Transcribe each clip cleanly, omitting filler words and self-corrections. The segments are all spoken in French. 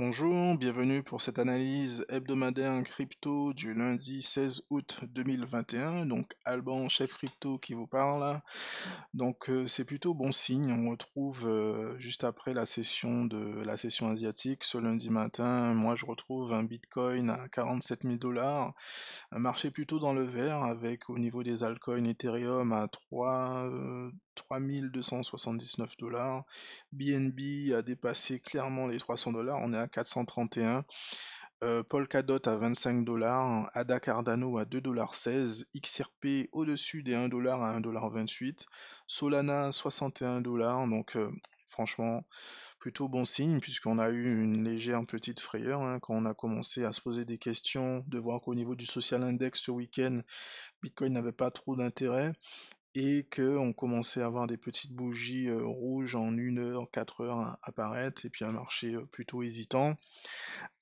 Bonjour, bienvenue pour cette analyse hebdomadaire crypto du lundi 16 août 2021. Donc Alban, chef crypto qui vous parle. Donc c'est plutôt bon signe. On retrouve juste après la session asiatique ce lundi matin. Moi je retrouve un Bitcoin à 47 000 dollars, un marché plutôt dans le vert avec au niveau des altcoins Ethereum à 3 279 dollars. BNB a dépassé clairement les 300 dollars, on est à 431. Polkadot à 25 dollars, ADA Cardano à 2,16 $, XRP au-dessus des 1 dollar à 1,28 $, Solana 61 dollars, donc franchement plutôt bon signe puisqu'on a eu une légère petite frayeur quand on a commencé à se poser des questions, de voir qu'au niveau du social index ce week-end, Bitcoin n'avait pas trop d'intérêt et qu'on commençait à avoir des petites bougies rouges en 1 heure, 4 heures à apparaître et puis un marché plutôt hésitant.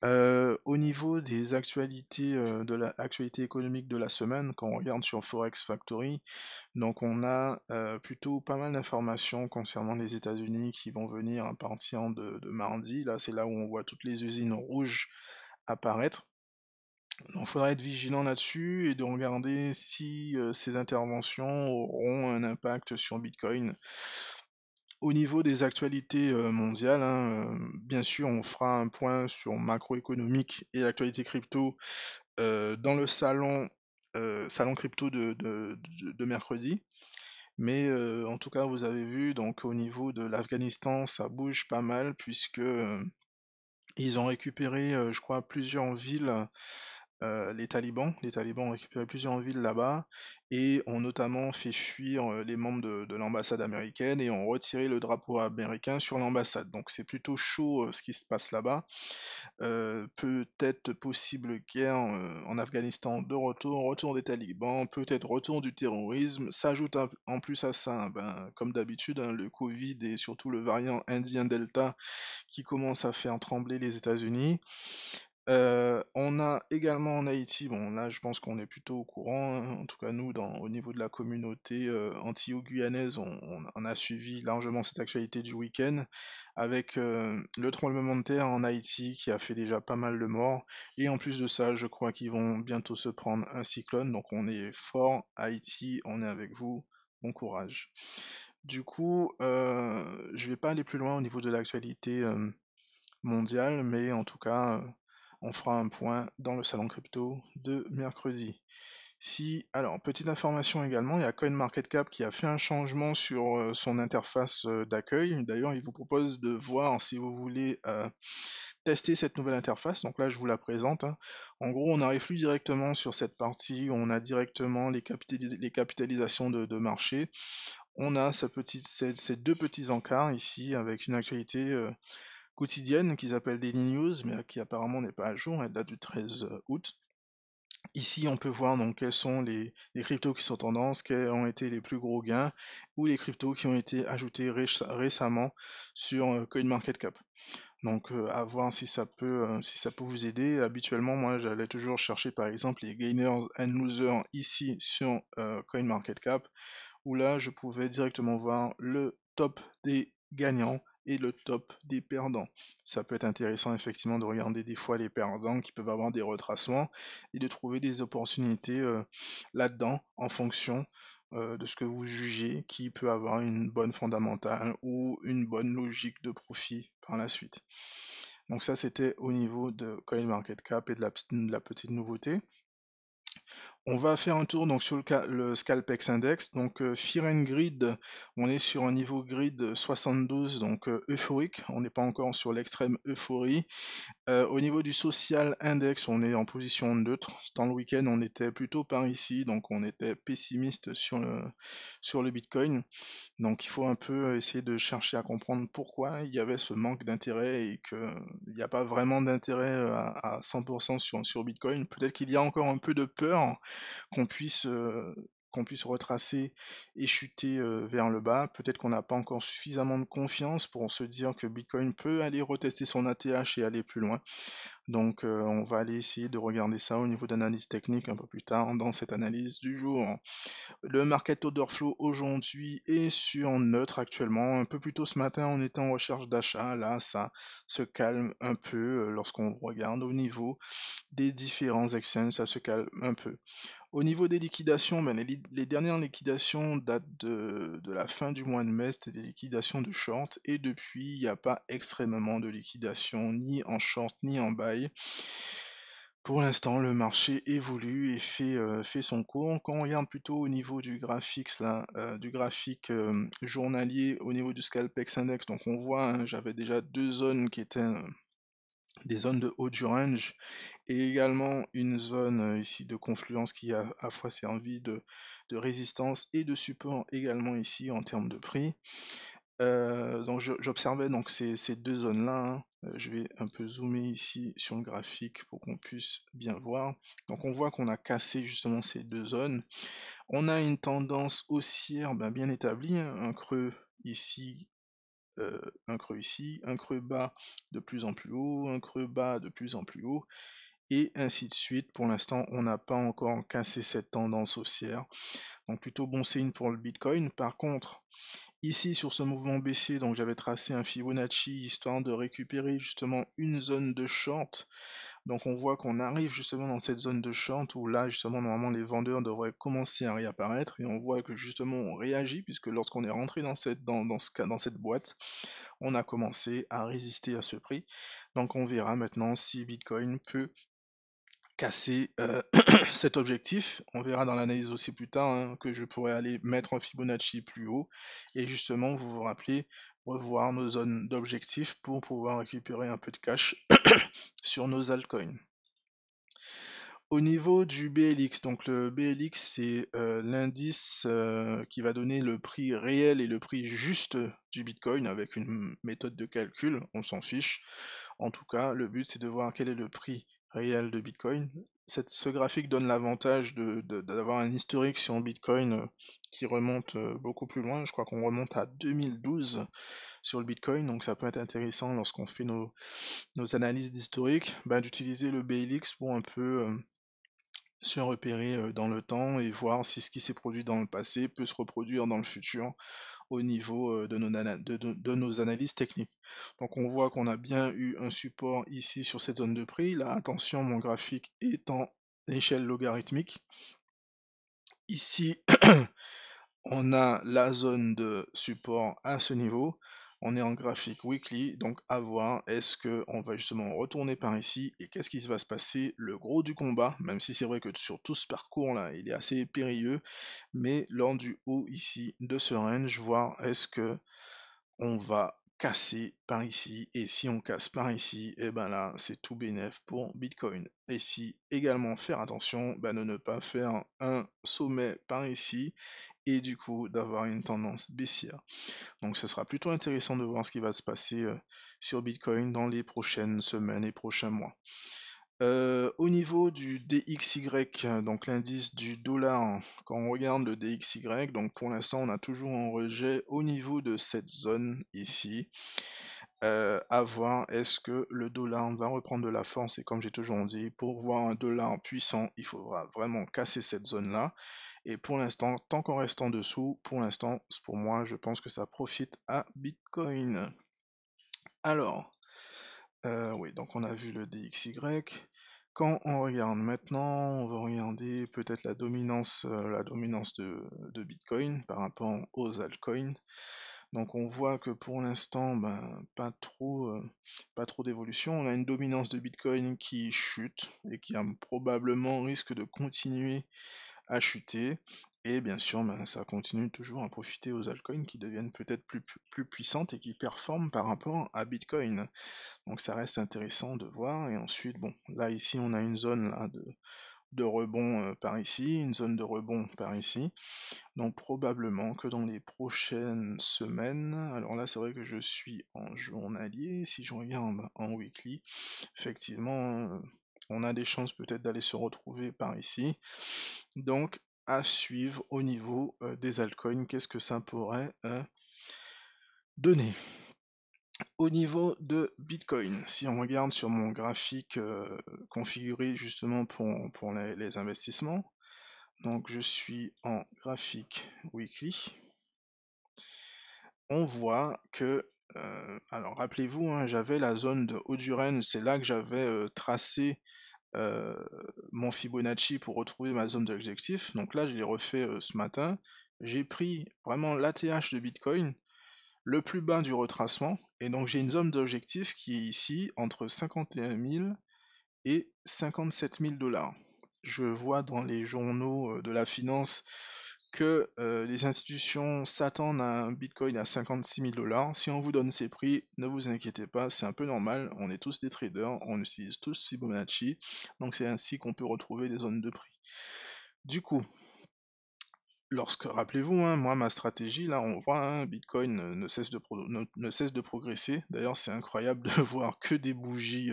Au niveau des actualités, de l'actualité économique de la semaine, quand on regarde sur Forex Factory, donc on a plutôt pas mal d'informations concernant les États-Unis qui vont venir à partir de mardi. Là, c'est là où on voit toutes les usines rouges apparaître. Donc il faudra être vigilant là-dessus et de regarder si ces interventions auront un impact sur Bitcoin. Au niveau des actualités mondiales, bien sûr, on fera un point sur macroéconomique et l'actualité crypto dans le salon crypto de mercredi. Mais en tout cas, vous avez vu, donc au niveau de l'Afghanistan, ça bouge pas mal puisque ils ont récupéré, je crois, plusieurs villes, les talibans ont récupéré plusieurs villes là-bas et ont notamment fait fuir les membres de l'ambassade américaine et ont retiré le drapeau américain sur l'ambassade. Donc c'est plutôt chaud ce qui se passe là-bas. Peut-être possible guerre en Afghanistan de retour des talibans, peut-être retour du terrorisme. S'ajoute en plus à ça, ben, comme d'habitude, le Covid et surtout le variant indien Delta qui commence à faire trembler les États-Unis. On a également en Haïti, bon là je pense qu'on est plutôt au courant, en tout cas nous au niveau de la communauté antillo-guyanaise, on a suivi largement cette actualité du week-end avec le tremblement de terre en Haïti qui a fait déjà pas mal de morts, et en plus de ça je crois qu'ils vont bientôt se prendre un cyclone, donc on est fort Haïti, on est avec vous, bon courage. Du coup, je vais pas aller plus loin au niveau de l'actualité mondiale, mais en tout cas, on fera un point dans le salon crypto de mercredi. Alors, petite information également, il y a CoinMarketCap qui a fait un changement sur son interface d'accueil. D'ailleurs, il vous propose de voir si vous voulez tester cette nouvelle interface. Donc là, je vous la présente. En gros, on n'arrive plus directement sur cette partie où on a directement les capitalisations de marché. On a ces deux petits encarts ici avec une actualité quotidienne qui s'appelle Daily News, mais qui apparemment n'est pas à jour, elle date du 13 août. Ici, on peut voir donc quels sont les cryptos qui sont tendances, quels ont été les plus gros gains, ou les cryptos qui ont été ajoutés récemment sur CoinMarketCap. Donc à voir si ça peut vous aider. Habituellement, moi, j'allais toujours chercher par exemple les gainers and losers ici sur CoinMarketCap, où là, je pouvais directement voir le top des gagnants et le top des perdants. Ça peut être intéressant effectivement de regarder des fois les perdants qui peuvent avoir des retracements et de trouver des opportunités là-dedans en fonction de ce que vous jugez qui peut avoir une bonne fondamentale ou une bonne logique de profit par la suite. Donc ça c'était au niveau de CoinMarketCap et de la petite nouveauté. On va faire un tour donc sur le Scalpex Index. Donc Fear and Greed, on est sur un niveau grid 72, donc euphorique. On n'est pas encore sur l'extrême euphorie. Au niveau du social index, on est en position neutre. Dans le week-end, on était plutôt par ici, donc on était pessimiste sur le Bitcoin. Donc il faut un peu essayer de chercher à comprendre pourquoi il y avait ce manque d'intérêt et qu'il n'y a pas vraiment d'intérêt à 100% sur Bitcoin. Peut-être qu'il y a encore un peu de peur qu'on puisse qu'on puisse retracer et chuter vers le bas. Peut-être qu'on n'a pas encore suffisamment de confiance pour se dire que Bitcoin peut aller retester son ATH et aller plus loin. Donc on va aller essayer de regarder ça au niveau d'analyse technique un peu plus tard dans cette analyse du jour. Le market order flow aujourd'hui est sur neutre actuellement. Un peu plus tôt ce matin, on était en recherche d'achat. Là, ça se calme un peu lorsqu'on regarde au niveau des différents exchanges, ça se calme un peu. Au niveau des liquidations, ben, les dernières liquidations datent de la fin du mois de mai, c'était des liquidations de short, et depuis, il n'y a pas extrêmement de liquidations, ni en short, ni en buy. Pour l'instant, le marché évolue et fait son cours. Quand on regarde plutôt au niveau du graphique, là, du graphique journalier, au niveau du Scalpex Index, donc on voit, hein, j'avais déjà deux zones qui étaient des zones de haut du range et également une zone ici de confluence qui a à la fois servi de résistance et de support également ici en termes de prix. Donc j'observais donc ces deux zones-là, hein. Je vais un peu zoomer ici sur le graphique pour qu'on puisse bien voir. Donc on voit qu'on a cassé justement ces deux zones. On a une tendance haussière bien établie, hein, un creux ici, un creux ici, un creux bas de plus en plus haut, un creux bas de plus en plus haut, et ainsi de suite. Pour l'instant, on n'a pas encore cassé cette tendance haussière. Donc plutôt bon signe pour le Bitcoin. Par contre, ici sur ce mouvement baissier, donc j'avais tracé un Fibonacci histoire de récupérer justement une zone de short. Donc on voit qu'on arrive justement dans cette zone de short où là justement normalement les vendeurs devraient commencer à réapparaître et on voit que justement on réagit puisque lorsqu'on est rentré dans cette boîte, on a commencé à résister à ce prix. Donc on verra maintenant si Bitcoin peut casser cet objectif. On verra dans l'analyse aussi plus tard, hein, que je pourrais aller mettre un Fibonacci plus haut et justement vous vous rappelez revoir nos zones d'objectif pour pouvoir récupérer un peu de cash sur nos altcoins. Au niveau du BLX, donc le BLX c'est l'indice qui va donner le prix réel et le prix juste du Bitcoin avec une méthode de calcul, on s'en fiche. En tout cas, le but c'est de voir quel est le prix réel de Bitcoin. Ce graphique donne l'avantage d'avoir un historique sur Bitcoin qui remonte beaucoup plus loin. Je crois qu'on remonte à 2012 sur le Bitcoin, donc ça peut être intéressant lorsqu'on fait nos analyses d'historique, d'utiliser le BLX pour un peu se repérer dans le temps et voir si ce qui s'est produit dans le passé peut se reproduire dans le futur au niveau de nos analyses techniques. Donc on voit qu'on a bien eu un support ici sur cette zone de prix. Là, attention, mon graphique est en échelle logarithmique. Ici, on a la zone de support à ce niveau. On est en graphique weekly, donc à voir, est-ce qu'on va justement retourner par ici et qu'est-ce qui va se passer? Le gros du combat, même si c'est vrai que sur tout ce parcours-là, il est assez périlleux, mais lors du haut ici de ce range, voir est-ce que on va casser par ici, et si on casse par ici, et ben là, c'est tout bénef pour Bitcoin. Et si également faire attention de ne pas faire un sommet par ici, et du coup d'avoir une tendance baissière. Donc ce sera plutôt intéressant de voir ce qui va se passer sur Bitcoin dans les prochaines semaines et prochains mois. Au niveau du DXY, donc l'indice du dollar, quand on regarde le DXY, donc pour l'instant on a toujours un rejet au niveau de cette zone ici. À voir est-ce que le dollar va reprendre de la force et comme j'ai toujours dit, pour voir un dollar puissant, il faudra vraiment casser cette zone-là. Et pour l'instant, tant qu'on reste en dessous, pour l'instant, pour moi, je pense que ça profite à Bitcoin. Alors, oui, donc on a vu le DXY. Quand on regarde maintenant, on va regarder peut-être la dominance de Bitcoin par rapport aux altcoins. Donc on voit que pour l'instant, pas trop d'évolution. On a une dominance de Bitcoin qui chute et qui a probablement risque de continuer à chuter. Et bien sûr, ça continue toujours à profiter aux altcoins qui deviennent peut-être plus puissantes et qui performent par rapport à Bitcoin. Donc ça reste intéressant de voir. Et ensuite, bon, là ici on a une zone là, de rebond par ici, une zone de rebond par ici. Donc probablement que dans les prochaines semaines, alors là c'est vrai que je suis en journalier, si je regarde en weekly, effectivement on a des chances peut-être d'aller se retrouver par ici. Donc à suivre au niveau des altcoins. Qu'est-ce que ça pourrait donner? Au niveau de Bitcoin, si on regarde sur mon graphique configuré justement pour les investissements, donc je suis en graphique weekly, on voit que, alors rappelez-vous, hein, j'avais la zone de haut du range, c'est là que j'avais tracé euh, mon Fibonacci pour retrouver ma zone d'objectif. Donc là, je l'ai refait ce matin. J'ai pris vraiment l'ATH de Bitcoin, le plus bas du retracement, et donc j'ai une zone d'objectif qui est ici entre 51 000 et 57 000 dollars. Je vois dans les journaux de la finance que les institutions s'attendent à un Bitcoin à 56 000 dollars. Si on vous donne ces prix, ne vous inquiétez pas, c'est un peu normal. On est tous des traders, on utilise tous Fibonacci, donc c'est ainsi qu'on peut retrouver des zones de prix. Du coup, rappelez-vous, hein, moi, ma stratégie, là, on voit, hein, Bitcoin ne cesse de progresser. D'ailleurs, c'est incroyable de voir que des bougies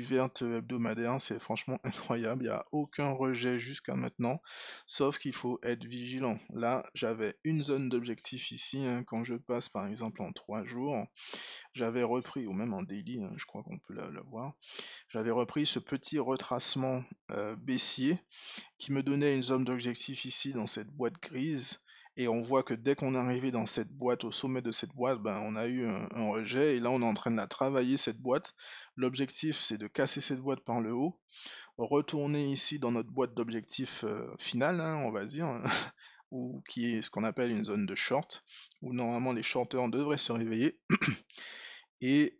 vertes hebdomadaires. C'est franchement incroyable. Il n'y a aucun rejet jusqu'à maintenant. Sauf qu'il faut être vigilant. Là, j'avais une zone d'objectif ici, hein, quand je passe, par exemple, en 3 jours. J'avais repris, ou même en daily, hein, je crois qu'on peut la voir. J'avais repris ce petit retracement baissier qui me donnait une zone d'objectif ici dans cette boîte grise. Et on voit que dès qu'on est arrivé dans cette boîte, au sommet de cette boîte, ben, on a eu un rejet. Et là, on est en train de la travailler, cette boîte. L'objectif, c'est de casser cette boîte par le haut. Retourner ici dans notre boîte d'objectif finale, hein, on va dire, ou qui est ce qu'on appelle une zone de short, où normalement les shorteurs devraient se réveiller. Et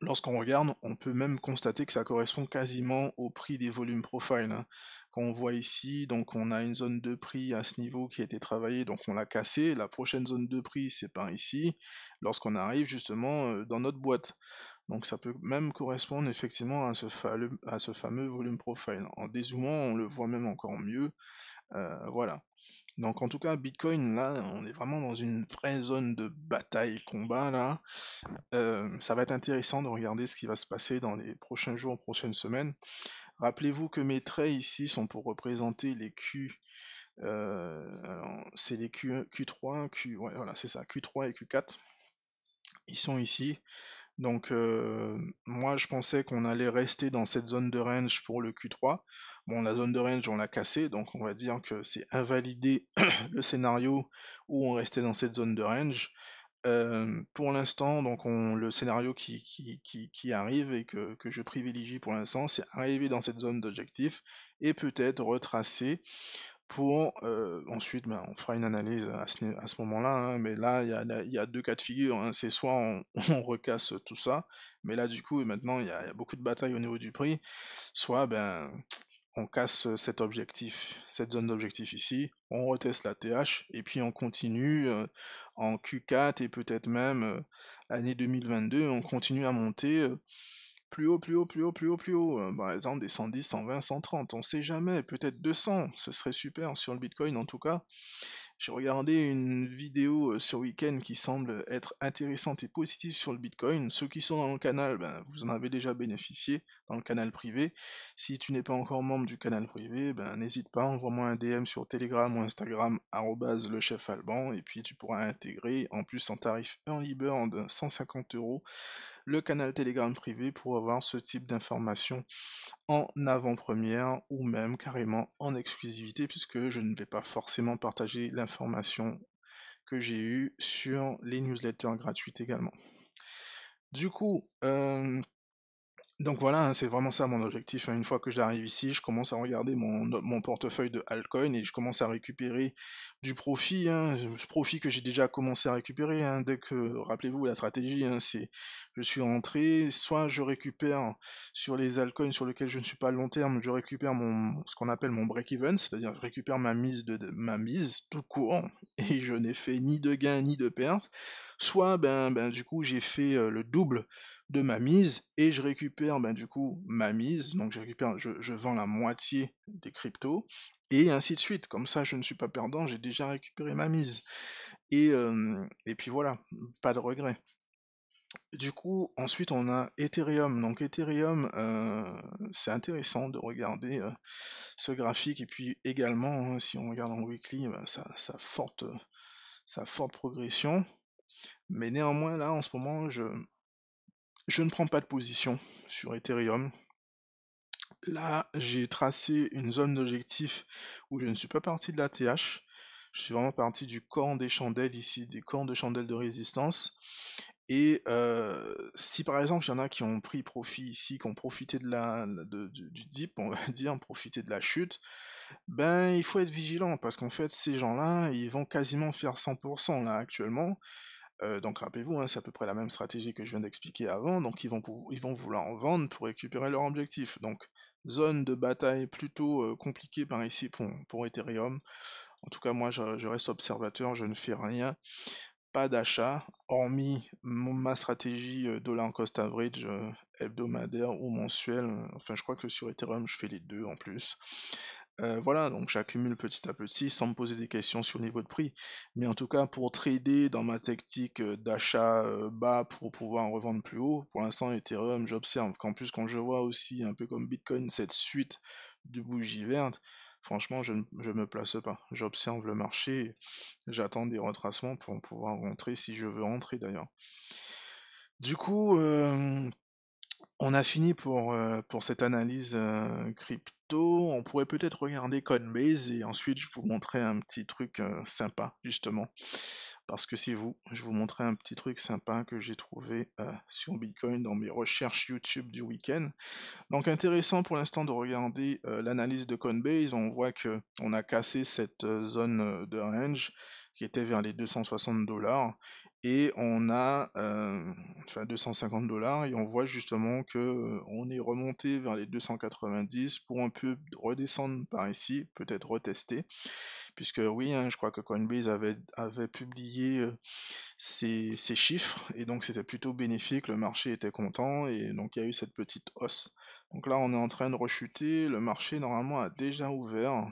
lorsqu'on regarde, on peut même constater que ça correspond quasiment au prix des volumes profile, hein. Quand on voit ici, donc on a une zone de prix à ce niveau qui a été travaillée, donc on l'a cassée. La prochaine zone de prix, c'est par ici, lorsqu'on arrive justement dans notre boîte. Donc ça peut même correspondre effectivement à ce fameux volume profile. En dézoomant, on le voit même encore mieux. Voilà. Donc en tout cas, Bitcoin, là, on est vraiment dans une vraie zone de bataille, combat, là. Ça va être intéressant de regarder ce qui va se passer dans les prochains jours, prochaines semaines. Rappelez-vous que mes traits ici sont pour représenter les Q. C'est les Q3, ouais, voilà, c'est ça, Q3 et Q4. Ils sont ici. Donc moi je pensais qu'on allait rester dans cette zone de range pour le Q3. Bon, la zone de range on l'a cassée, donc on va dire que c'est invalidé le scénario où on restait dans cette zone de range. Pour l'instant, donc le scénario qui arrive et que je privilégie pour l'instant, c'est arriver dans cette zone d'objectif et peut-être retracer pour ensuite, ben, on fera une analyse à ce moment-là, hein, mais là, il y a deux cas de figure, hein. C'est soit on recasse tout ça, mais là, du coup, maintenant, il y a beaucoup de batailles au niveau du prix, soit ben, on casse cet objectif, cette zone d'objectif ici, on reteste la TH, et puis on continue en Q4 et peut-être même l'année 2022, on continue à monter plus haut, plus haut, plus haut, plus haut, plus haut. Par exemple, des 110, 120, 130, on sait jamais, peut-être 200, ce serait super sur le Bitcoin en tout cas. J'ai regardé une vidéo ce week-end qui semble être intéressante et positive sur le Bitcoin. Ceux qui sont dans le canal, ben, vous en avez déjà bénéficié dans le canal privé. Si tu n'es pas encore membre du canal privé, ben, n'hésite pas, envoie-moi un DM sur Telegram ou Instagram, @lechefalban, et puis tu pourras intégrer, en plus en tarif early bird de 150 euros, le canal Telegram privé pour avoir ce type d'informations en avant-première ou même carrément en exclusivité puisque je ne vais pas forcément partager l'information que j'ai eue sur les newsletters gratuites également. Du coup, donc voilà, hein, c'est vraiment ça mon objectif, hein. Une fois que j'arrive ici, je commence à regarder mon portefeuille de altcoin et je commence à récupérer du profit, hein, ce profit que j'ai déjà commencé à récupérer, hein, dès que, rappelez-vous, la stratégie, hein, c'est, je suis rentré, soit je récupère sur les altcoins sur lesquels je ne suis pas à long terme, je récupère ce qu'on appelle mon break-even, c'est-à-dire je récupère ma mise ma mise tout court et je n'ai fait ni de gain ni de perte, soit ben du coup j'ai fait le double de ma mise et je récupère ben, du coup ma mise, donc je vends la moitié des cryptos et ainsi de suite. Comme ça, je ne suis pas perdant, j'ai déjà récupéré ma mise. Et puis voilà, pas de regret. Du coup, ensuite on a Ethereum. Donc Ethereum, c'est intéressant de regarder ce graphique et puis également, hein, si on regarde en weekly, bah, sa forte progression. Mais néanmoins, là, en ce moment, je ne prends pas de position sur Ethereum. Là, j'ai tracé une zone d'objectif où je ne suis pas parti de la TH. Je suis vraiment parti du corps des chandelles ici, des corps de chandelles de résistance. Et si par exemple il y en a qui ont pris profit ici, qui ont profité du dip, on va dire, profité de la chute, ben il faut être vigilant parce qu'en fait ces gens-là, ils vont quasiment faire 100% là actuellement. Donc rappelez-vous, hein, c'est à peu près la même stratégie que je viens d'expliquer avant, donc ils vont vouloir en vendre pour récupérer leur objectif. Donc zone de bataille plutôt compliquée par ici pour Ethereum. En tout cas moi je reste observateur, je ne fais rien, pas d'achat, hormis ma stratégie dollar cost average hebdomadaire ou mensuel. Enfin je crois que sur Ethereum je fais les deux en plus. Voilà, donc j'accumule petit à petit sans me poser des questions sur le niveau de prix. Mais en tout cas, pour trader dans ma tactique d'achat bas pour pouvoir revendre plus haut, pour l'instant, Ethereum, j'observe qu'en plus, quand je vois aussi, un peu comme Bitcoin, cette suite de bougies vertes, franchement, je me place pas. J'observe le marché, j'attends des retracements pour pouvoir rentrer si je veux rentrer d'ailleurs. Du coup, on a fini pour cette analyse crypto. On pourrait peut-être regarder Coinbase et ensuite je vous montrer un petit truc sympa, justement. Parce que c'est vous, je vous montrer un petit truc sympa que j'ai trouvé sur Bitcoin dans mes recherches YouTube du week-end. Donc intéressant pour l'instant de regarder l'analyse de Coinbase. On voit que on a cassé cette zone de range qui était vers les 260 dollars et on a enfin 250 dollars et on voit justement que on est remonté vers les 290 pour un peu redescendre par ici, peut-être retester, puisque oui, hein, je crois que Coinbase avait publié ses chiffres, et donc c'était plutôt bénéfique, le marché était content, et donc il y a eu cette petite hausse. Donc là, on est en train de rechuter, le marché normalement a déjà ouvert,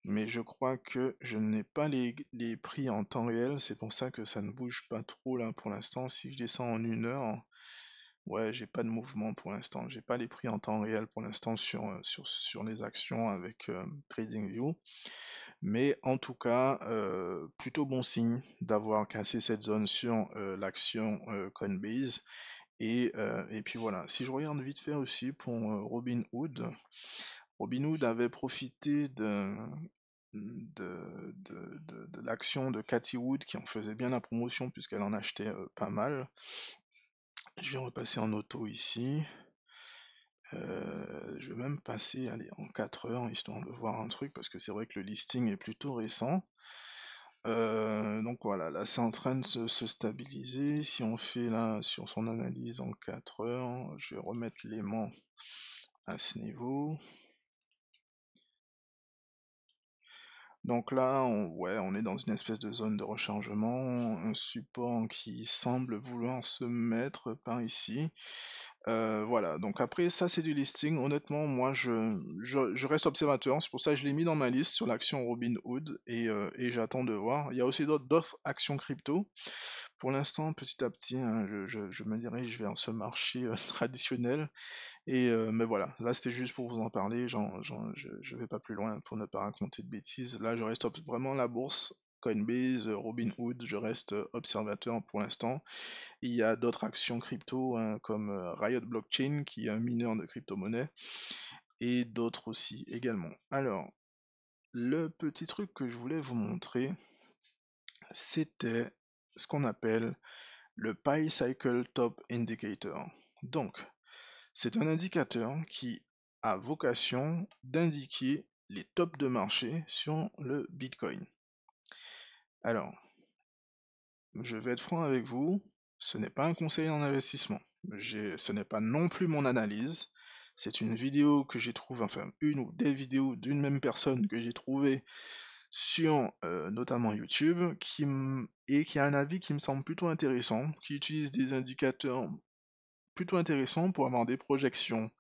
mais je crois que je n'ai pas les prix en temps réel, c'est pour ça que ça ne bouge pas trop là pour l'instant. Si je descends en 1 heure, ouais, j'ai pas de mouvement pour l'instant, j'ai pas les prix en temps réel pour l'instant sur les actions avec TradingView. Mais en tout cas, plutôt bon signe d'avoir cassé cette zone sur l'action Coinbase. Et puis voilà, si je regarde vite fait aussi pour Robinhood, Robinhood avait profité de l'action de Cathy Wood qui en faisait bien la promotion puisqu'elle en achetait pas mal. Je vais repasser en auto ici. Je vais même passer allez, en 4 heures histoire de voir un truc parce que c'est vrai que le listing est plutôt récent. Donc voilà, là c'est en train de se stabiliser. Si on fait là sur son analyse en 4 heures, je vais remettre l'aimant à ce niveau. Donc là, ouais, on est dans une espèce de zone de rechargement, un support qui semble vouloir se mettre par ici. Voilà, donc après ça c'est du listing. Honnêtement, moi je reste observateur, c'est pour ça que je l'ai mis dans ma liste sur l'action Robinhood et j'attends de voir. Il y a aussi d'autres actions crypto. Pour l'instant, petit à petit, hein, je me dirige vers ce marché traditionnel. Mais voilà, là c'était juste pour vous en parler, je vais pas plus loin pour ne pas raconter de bêtises. Là je reste vraiment la bourse, Coinbase, Robinhood, je reste observateur pour l'instant. Il y a d'autres actions crypto hein, comme Riot Blockchain qui est un mineur de crypto-monnaie et d'autres aussi également. Alors, le petit truc que je voulais vous montrer, c'était ce qu'on appelle le Pi Cycle Top Indicator. Donc, c'est un indicateur qui a vocation d'indiquer les tops de marché sur le Bitcoin. Alors, je vais être franc avec vous, ce n'est pas un conseil en investissement. Ce n'est pas non plus mon analyse. C'est une vidéo que j'ai trouvée, enfin une ou des vidéos d'une même personne que j'ai trouvée sur notamment YouTube, et qui a un avis qui me semble plutôt intéressant, qui utilise des indicateurs plutôt intéressants pour avoir des projections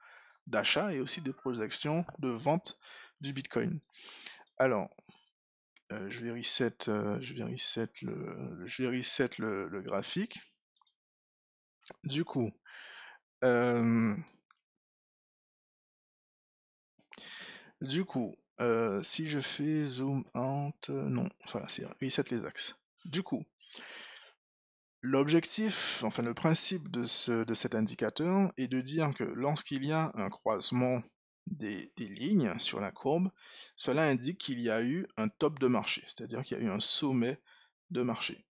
d'achat et aussi des projections de vente du Bitcoin. Alors, je vais reset le graphique. Du coup, euh, si je fais zoom out, non, enfin, c'est reset les axes. Du coup, l'objectif, enfin le principe de cet indicateur est de dire que lorsqu'il y a un croisement des lignes sur la courbe, cela indique qu'il y a eu un top de marché, c'est-à-dire qu'il y a eu un sommet de marché.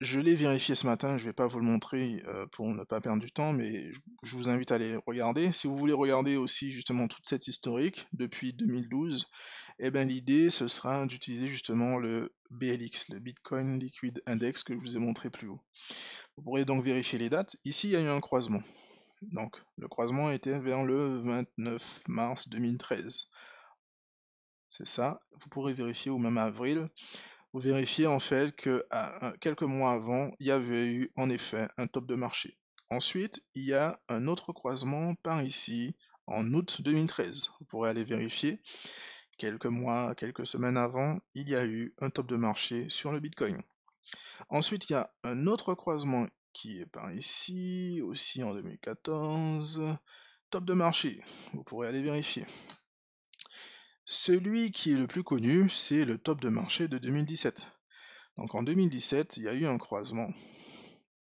Je l'ai vérifié ce matin, je ne vais pas vous le montrer pour ne pas perdre du temps, mais je vous invite à aller regarder. Si vous voulez regarder aussi justement toute cette historique depuis 2012, eh ben l'idée ce sera d'utiliser justement le BLX, le Bitcoin Liquid Index que je vous ai montré plus haut. Vous pourrez donc vérifier les dates. Ici, il y a eu un croisement. Donc, le croisement était vers le 29 mars 2013. C'est ça. Vous pourrez vérifier, ou même avril. Vous vérifiez en fait que quelques mois avant, il y avait eu en effet un top de marché. Ensuite, il y a un autre croisement par ici, en août 2013. Vous pourrez aller vérifier. Quelques mois, quelques semaines avant, il y a eu un top de marché sur le Bitcoin. Ensuite, il y a un autre croisement qui est par ici, aussi en 2014. Top de marché, vous pourrez aller vérifier. Celui qui est le plus connu, c'est le top de marché de 2017. Donc en 2017, il y a eu un croisement.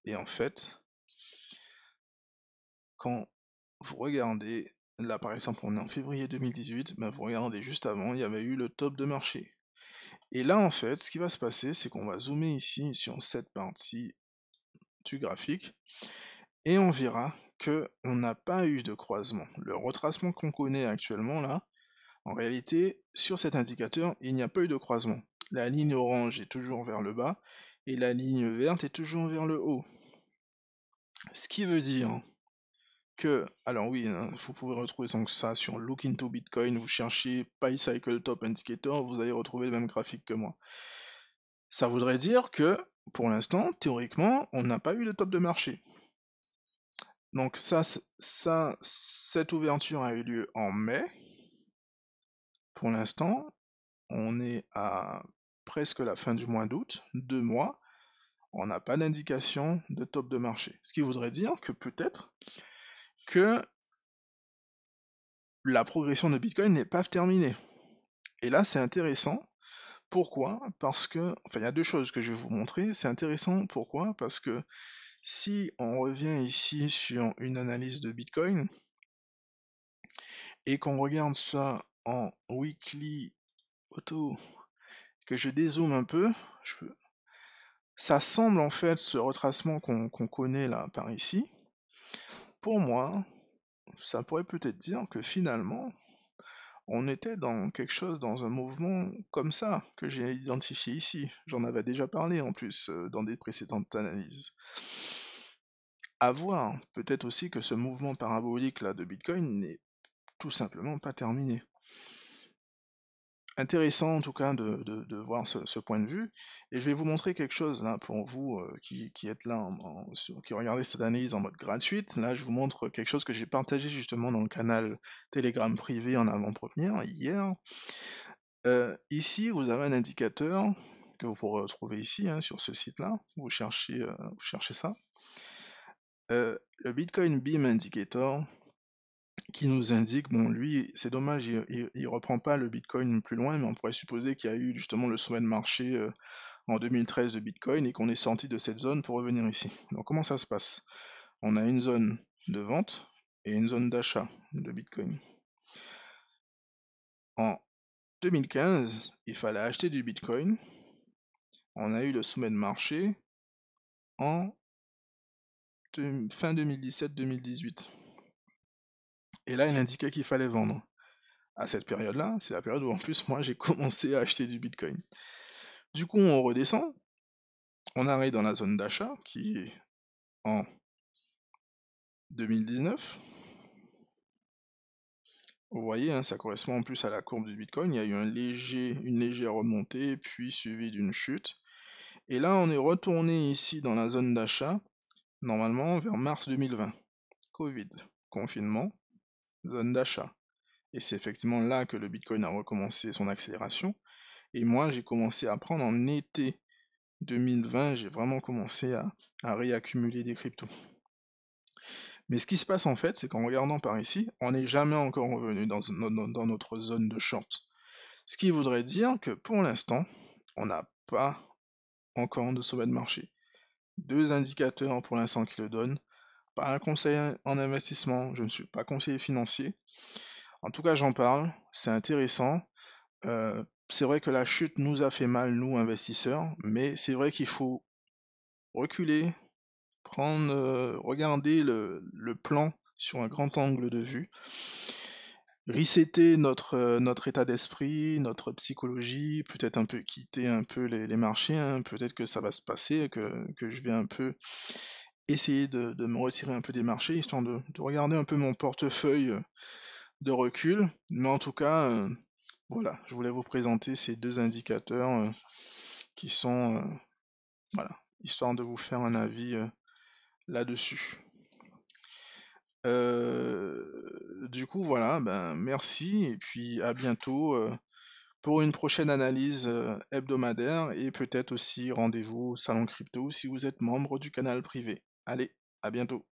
Et en fait, quand vous regardez, là par exemple on est en février 2018, ben vous regardez juste avant, il y avait eu le top de marché. Et là en fait, ce qui va se passer, c'est qu'on va zoomer ici sur cette partie du graphique. Et on verra que on n'a pas eu de croisement. Le retracement qu'on connaît actuellement là, en réalité, sur cet indicateur, il n'y a pas eu de croisement. La ligne orange est toujours vers le bas et la ligne verte est toujours vers le haut. Ce qui veut dire que, alors oui, hein, vous pouvez retrouver donc ça sur Look into Bitcoin, vous cherchez PyCycle Top Indicator, vous allez retrouver le même graphique que moi. Ça voudrait dire que, pour l'instant, théoriquement, on n'a pas eu de top de marché. Donc cette ouverture a eu lieu en mai. Pour l'instant, on est à presque la fin du mois d'août, 2 mois. On n'a pas d'indication de top de marché. Ce qui voudrait dire que peut-être que la progression de Bitcoin n'est pas terminée. Et là, c'est intéressant. Pourquoi? Parce que, enfin, il y a deux choses que je vais vous montrer. C'est intéressant. Pourquoi? Parce que si on revient ici sur une analyse de Bitcoin et qu'on regarde ça en weekly auto, que je dézoome un peu, ça semble en fait ce retracement qu'on connaît là par ici. Pour moi, ça pourrait peut-être dire que finalement, on était dans quelque chose, dans un mouvement comme ça, que j'ai identifié ici. J'en avais déjà parlé en plus dans des précédentes analyses. À voir, peut-être aussi que ce mouvement parabolique là de Bitcoin n'est tout simplement pas terminé. Intéressant en tout cas de voir ce point de vue. Et je vais vous montrer quelque chose là pour vous qui êtes là, qui regardez cette analyse en mode gratuite. Là, je vous montre quelque chose que j'ai partagé justement dans le canal Telegram privé en avant-première hier. Ici, vous avez un indicateur que vous pourrez retrouver ici hein, sur ce site-là. Vous cherchez ça. Le Bitcoin Beam Indicator qui nous indique, bon lui c'est dommage, il reprend pas le Bitcoin plus loin, mais on pourrait supposer qu'il y a eu justement le sommet de marché en 2013 de Bitcoin et qu'on est sorti de cette zone pour revenir ici. Donc comment ça se passe? On a une zone de vente et une zone d'achat de Bitcoin. En 2015, il fallait acheter du Bitcoin. On a eu le sommet de marché en fin 2017-2018. Et là, il indiquait qu'il fallait vendre. À cette période-là, c'est la période où en plus moi j'ai commencé à acheter du Bitcoin. Du coup, on redescend, on arrive dans la zone d'achat qui est en 2019. Vous voyez, hein, ça correspond en plus à la courbe du Bitcoin. Il y a eu une légère remontée, puis suivie d'une chute. Et là, on est retourné ici dans la zone d'achat, normalement vers mars 2020. Covid, confinement, zone d'achat. Et c'est effectivement là que le Bitcoin a recommencé son accélération. Et moi, j'ai commencé à prendre en été 2020, j'ai vraiment commencé à réaccumuler des cryptos. Mais ce qui se passe en fait, c'est qu'en regardant par ici, on n'est jamais encore revenu dans notre zone de short. Ce qui voudrait dire que pour l'instant, on n'a pas encore de sommet de marché. Deux indicateurs pour l'instant qui le donnent. Pas un conseil en investissement, je ne suis pas conseiller financier. En tout cas, j'en parle, c'est intéressant. C'est vrai que la chute nous a fait mal, nous, investisseurs, mais c'est vrai qu'il faut reculer, regarder le plan sur un grand angle de vue, resetter notre état d'esprit, notre psychologie, peut-être un peu quitter un peu les marchés, hein. Peut-être que ça va se passer, que je vais un peu essayer de me retirer un peu des marchés, histoire de regarder un peu mon portefeuille de recul. Mais en tout cas, voilà, je voulais vous présenter ces deux indicateurs qui sont, voilà, histoire de vous faire un avis là-dessus. Du coup, voilà, ben merci et puis à bientôt pour une prochaine analyse hebdomadaire et peut-être aussi rendez-vous au Salon Crypto si vous êtes membre du canal privé. Allez, à bientôt.